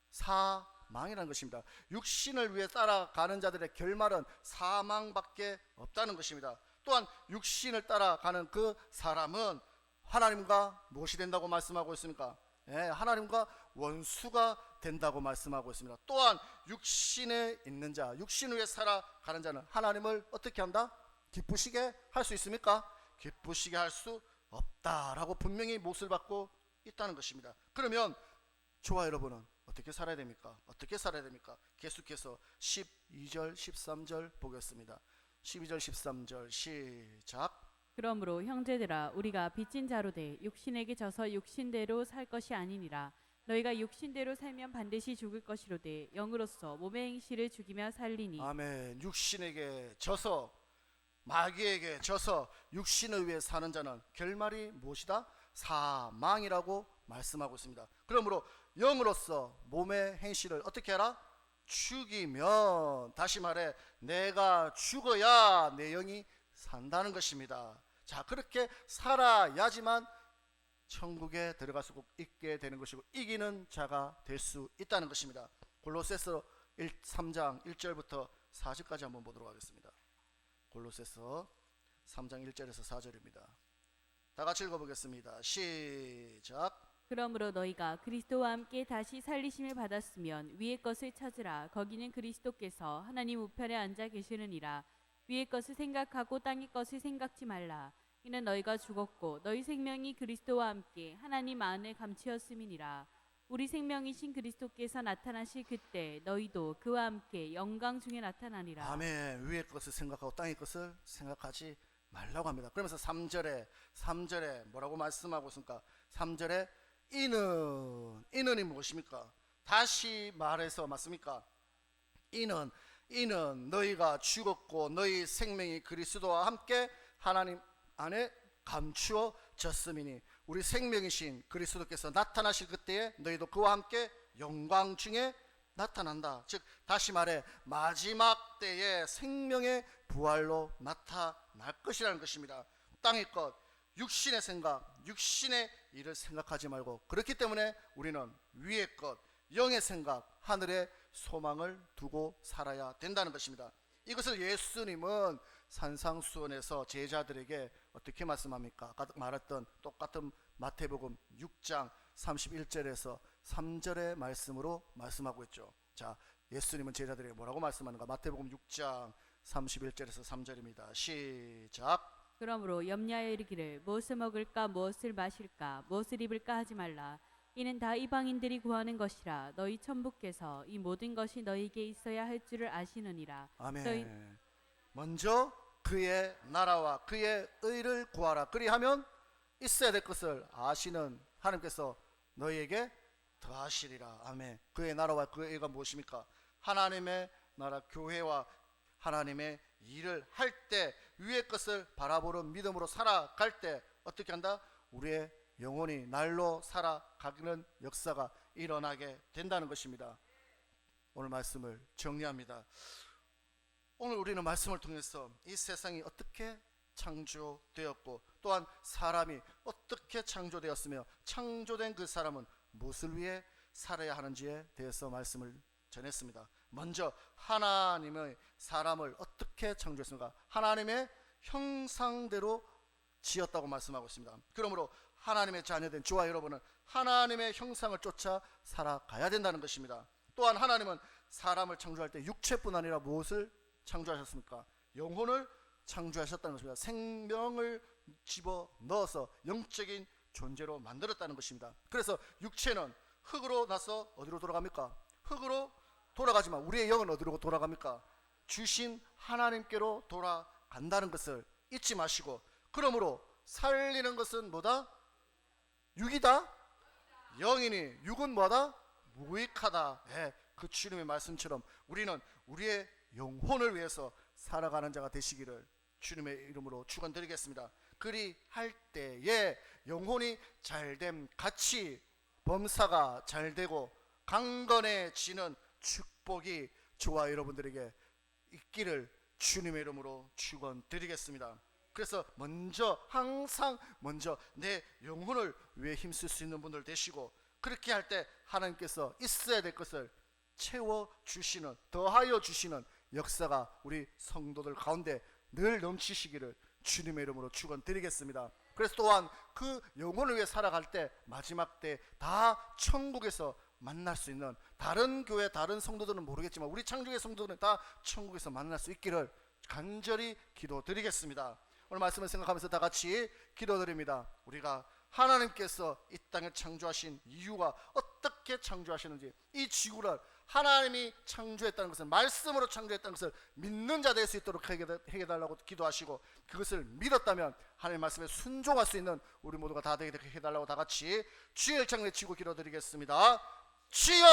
사망이라는 것입니다. 육신을 위해 따라가는 자들의 결말은 사망밖에 없다는 것입니다. 또한 육신을 따라가는 그 사람은 하나님과 무엇이 된다고 말씀하고 있습니까? 하나님과 원수가 된다고 말씀하고 있습니다. 또한 육신에 있는 자, 육신 위에 살아가는 자는 하나님을 어떻게 한다? 기쁘시게 할 수 있습니까? 기쁘시게 할 수 없다라고 분명히 몫을 받고 있다는 것입니다. 그러면 저와 여러분은 어떻게 살아야 됩니까? 어떻게 살아야 됩니까? 계속해서 12절 13절 보겠습니다. 12절 13절 시작. 그러므로 형제들아 우리가 빚진 자로 돼 육신에게 져서 육신대로 살 것이 아니니라. 너희가 육신대로 살면 반드시 죽을 것이로되 영으로서 몸의 행실을 죽이며 살리니. 아멘. 육신에게 져서 마귀에게 져서 육신을 위해 사는 자는 결말이 무엇이다? 사망이라고 말씀하고 있습니다. 그러므로 영으로서 몸의 행실을 어떻게 해라? 죽이면, 다시 말해 내가 죽어야 내 영이 산다는 것입니다. 자, 그렇게 살아야지만 천국에 들어갈 수 있게 되는 것이고 이기는 자가 될 수 있다는 것입니다. 골로새서 3장 1절부터 4절까지 한번 보도록 하겠습니다. 골로새서 3장 1절에서 4절입니다. 다 같이 읽어보겠습니다. 시작. 그러므로 너희가 그리스도와 함께 다시 살리심을 받았으면 위의 것을 찾으라. 거기는 그리스도께서 하나님 우편에 앉아 계시느니라. 위의 것을 생각하고 땅의 것을 생각지 말라. 이는 너희가 죽었고 너희 생명이 그리스도와 함께 하나님 안에 감추었음이니라. 우리 생명이신 그리스도께서 나타나실 그때 너희도 그와 함께 영광 중에 나타나니라. 아멘. 위의 것을 생각하고 땅의 것을 생각하지 말라고 합니다. 그러면서 3절에 뭐라고 말씀하고 있습니까? 3절에 이는이 무엇입니까? 다시 말해서 맞습니까? 이는 너희가 죽었고 너희 생명이 그리스도와 함께 하나님 안에 감추어졌음이니 우리 생명이신 그리스도께서 나타나실 그때에 너희도 그와 함께 영광 중에 나타난다. 즉 다시 말해 마지막 때에 생명의 부활로 나타날 것이라는 것입니다. 땅의 것, 육신의 생각, 육신의 일을 생각하지 말고, 그렇기 때문에 우리는 위의 것, 영의 생각, 하늘의 소망을 두고 살아야 된다는 것입니다. 이것을 예수님은 산상수훈에서 제자들에게 어떻게 말씀합니까? 아까 말했던 똑같은 마태복음 6장 31절에서 3절의 말씀으로 말씀하고 있죠. 자, 예수님은 제자들에게 뭐라고 말씀하는가? 마태복음 6장 31절에서 3절입니다. 시작. 그러므로 염려하여 이르기를 무엇을 먹을까 무엇을 마실까 무엇을 입을까 하지 말라. 이는 다 이방인들이 구하는 것이라. 너희 천부께서 이 모든 것이 너희에게 있어야 할 줄을 아시느니라. 아멘. 먼저 그의 나라와 그의 의를 구하라. 그리하면 있어야 될 것을 아시는 하나님께서 너희에게 더하시리라. 아멘. 그의 나라와 그의 의가 무엇입니까? 하나님의 나라, 교회와 하나님의 일을 할 때, 위의 것을 바라보는 믿음으로 살아갈 때 어떻게 한다? 우리의 영혼이 날로 살아가는 역사가 일어나게 된다는 것입니다. 오늘 말씀을 정리합니다. 오늘 우리는 말씀을 통해서 이 세상이 어떻게 창조되었고 또한 사람이 어떻게 창조되었으며 창조된 그 사람은 무엇을 위해 살아야 하는지에 대해서 말씀을 전했습니다. 먼저 하나님의 사람을 어떻게 창조했습니까? 하나님의 형상대로 지었다고 말씀하고 있습니다. 그러므로 하나님의 자녀된 저와 여러분은 하나님의 형상을 쫓아 살아가야 된다는 것입니다. 또한 하나님은 사람을 창조할 때 육체뿐 아니라 무엇을 창조하셨습니까? 영혼을 창조하셨다는 것입니다. 생명을 집어넣어서 영적인 존재로 만들었다는 것입니다. 그래서 육체는 흙으로 나서 어디로 돌아갑니까? 흙으로 돌아가지만 우리의 영은 어디로 돌아갑니까? 주신 하나님께로 돌아간다는 것을 잊지 마시고, 그러므로 살리는 것은 뭐다? 육이다? 영이니 육은 뭐다? 무익하다. 네, 그 주님의 말씀처럼 우리는 우리의 영혼을 위해서 살아가는 자가 되시기를 주님의 이름으로 축원드리겠습니다. 그리할 때에 영혼이 잘됨 같이 범사가 잘되고 강건해지는 축복이 저와 여러분들에게 있기를 주님의 이름으로 축원드리겠습니다. 그래서 항상 먼저 내 영혼을 위해 힘쓸 수 있는 분들 되시고, 그렇게 할 때 하나님께서 있어야 될 것을 채워주시는, 더하여 주시는 역사가 우리 성도들 가운데 늘 넘치시기를 주님의 이름으로 축원드리겠습니다. 그래서 또한 그 영혼을 위해 살아갈 때 마지막 때 다 천국에서 만날 수 있는, 다른 교회 다른 성도들은 모르겠지만 우리 창조의 성도들은 다 천국에서 만날 수 있기를 간절히 기도드리겠습니다. 오늘 말씀을 생각하면서 다 같이 기도드립니다. 우리가 하나님께서 이 땅을 창조하신 이유가 어떻게 창조하시는지, 이 지구를 하나님이 창조했다는 것을, 말씀으로 창조했다는 것을 믿는 자 될 수 있도록 해달라고 기도하시고, 그것을 믿었다면 하나님 말씀에 순종할 수 있는 우리 모두가 다 되게 해달라고 다 같이 주의 일창 외치고 기도드리겠습니다. 주여